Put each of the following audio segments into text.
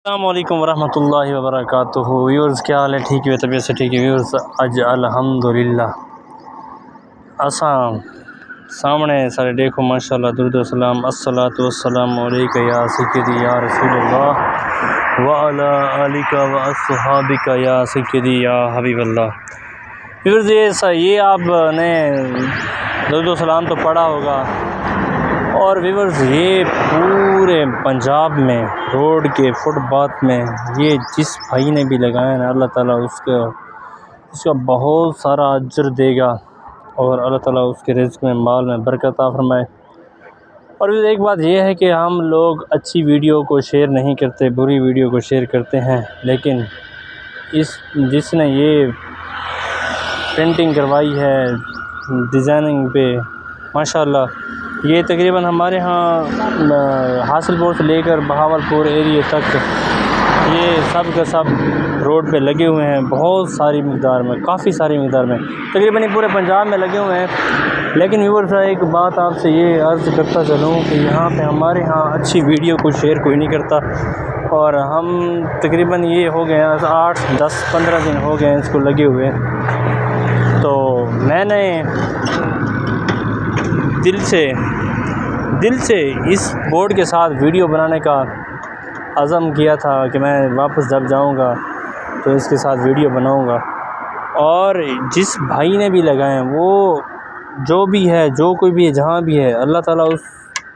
السلام علیکم ورحمۃ اللہ وبرکاتہ۔ ویورز کیا حال ہے؟ ٹھیک ہے؟ طبیعت سے ٹھیک ہے ویورز؟ اج الحمدللہ اساں سامنے سارے دیکھو ماشاءاللہ درود و سلام الصلاۃ والسلام علیک یا سیدی یا رسول اللہ وعلی آلک و اصحابک یا سیدی یا حبیب اللہ۔ ویورز یہ آپ نے درود و سلام تو پڑھا ہوگا، اور ویورز یہ پورے پنجاب میں روڈ کے فٹ پاتھ میں یہ جس بھائی نے بھی لگایا نا، اللہ تعالیٰ اس کا بہت سارا اجر دے گا، اور اللہ تعالیٰ اس کے رزق میں مال میں برکت عطا فرمائے۔ اور ایک بات یہ ہے کہ ہم لوگ اچھی ویڈیو کو شیئر نہیں کرتے، بری ویڈیو کو شیئر کرتے ہیں، لیکن جس نے یہ پینٹنگ کروائی ہے ڈیزائننگ پہ ماشاءاللہ، یہ تقریباً ہمارے ہاں حاصل پور سے لے کر بہاولپور ایریے تک یہ سب کا سب روڈ پہ لگے ہوئے ہیں، بہت ساری مقدار میں، کافی ساری مقدار میں، تقریباً یہ پورے پنجاب میں لگے ہوئے ہیں۔ لیکن ویورز ایک بات آپ سے یہ عرض کرتا چلوں کہ یہاں پہ ہمارے ہاں اچھی ویڈیو کو شیئر کوئی نہیں کرتا، اور ہم تقریباً یہ ہو گئے ہیں 8 10 15 دن ہو گئے ہیں اس کو لگے ہوئے۔ تو میں نے دل سے اس بورڈ کے ساتھ ویڈیو بنانے کا عزم کیا تھا کہ میں واپس جب جاؤں گا تو اس کے ساتھ ویڈیو بناؤں گا، اور جس بھائی نے بھی لگائے ہیں وہ جو بھی ہے، جو کوئی بھی ہے، جہاں بھی ہے، اللہ تعالیٰ اس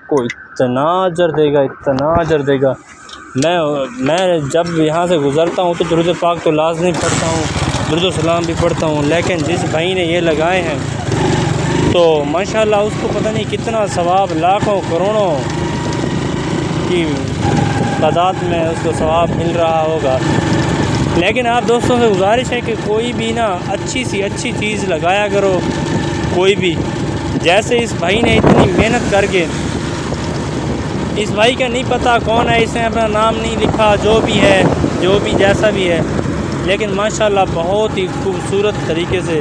کو اتنا اجر دے گا، اتنا اجر دے گا۔ میں جب یہاں سے گزرتا ہوں تو درود پاک تو لازمی پڑھتا ہوں، درود و سلام بھی پڑھتا ہوں، لیکن جس بھائی نے یہ لگائے ہیں تو ماشاءاللہ اس کو پتہ نہیں کتنا ثواب، لاکھوں کروڑوں کی تعداد میں اس کو ثواب مل رہا ہوگا۔ لیکن آپ دوستوں سے گزارش ہے کہ کوئی بھی نا اچھی سی اچھی چیز لگایا کرو، کوئی بھی، جیسے اس بھائی نے اتنی محنت کر کے، اس بھائی کا نہیں پتہ کون ہے، اس نے اپنا نام نہیں لکھا، جو بھی ہے، جو بھی جیسا بھی ہے، لیکن ماشاءاللہ بہت ہی خوبصورت طریقے سے،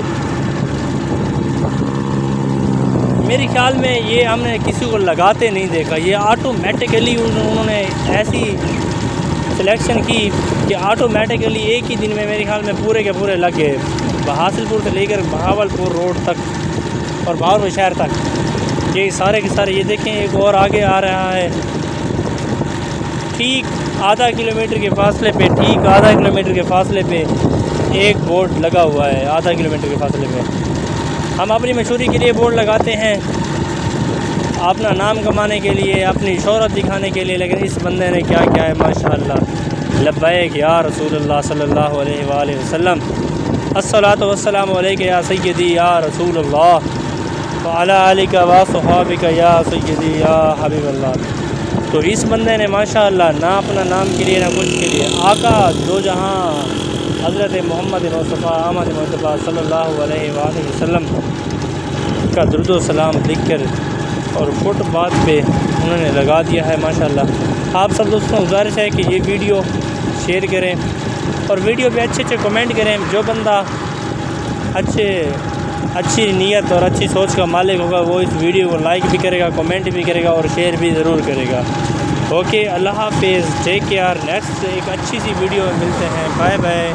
میرے خیال میں یہ ہم نے کسی کو لگاتے نہیں دیکھا، یہ آٹومیٹیکلی انہوں نے ایسی سلیکشن کی کہ آٹومیٹیکلی ایک ہی دن میں میرے خیال میں پورے کے پورے لگ گئے، حاصل پور سے لے کر بہاولپور روڈ تک اور بہاولپور شہر تک، یہ سارے کے سارے۔ یہ دیکھیں ایک اور آگے آ رہا ہے، ٹھیک آدھا کلومیٹر کے فاصلے پہ ایک بورڈ لگا ہوا ہے، آدھا کلومیٹر کے فاصلے پہ۔ ہم اپنی مشہوری کے لیے بورڈ لگاتے ہیں، اپنا نام کمانے کے لیے، اپنی شہرت دکھانے کے لیے، لیکن اس بندے نے کیا کیا ہے ماشاءاللہ، لبیک یا رسول اللہ صلی اللہ علیہ وآلہ وسلم، الصلاۃ والسلام علیک یا سیدی یا رسول اللہ وعلی آلک و اصحابک یا سیدی یا حبیب اللہ۔ تو اس بندے نے ماشاءاللہ نہ اپنا نام کے لیے نہ کچھ کے لیے، آقا دو جہاں حضرت محمد مصطفیٰ احمد مصطفیٰ صلی اللہ علیہ وآلہ وسلم کا درود و سلام لکھ کر اور فٹ پاتھ پہ انہوں نے لگا دیا ہے ماشاءاللہ۔ آپ سب دوستوں کو گزارش ہے کہ یہ ویڈیو شیئر کریں، اور ویڈیو پہ اچھے کمنٹ کریں، جو بندہ اچھی نیت اور اچھی سوچ کا مالک ہوگا وہ اس ویڈیو کو لائک بھی کرے گا، کمنٹ بھی کرے گا، اور شیئر بھی ضرور کرے گا۔ اوکے، اللہ حافظ، ٹیک کیئر، نیکسٹ ایک اچھی سی ویڈیو میں ملتے ہیں، بائے بائے۔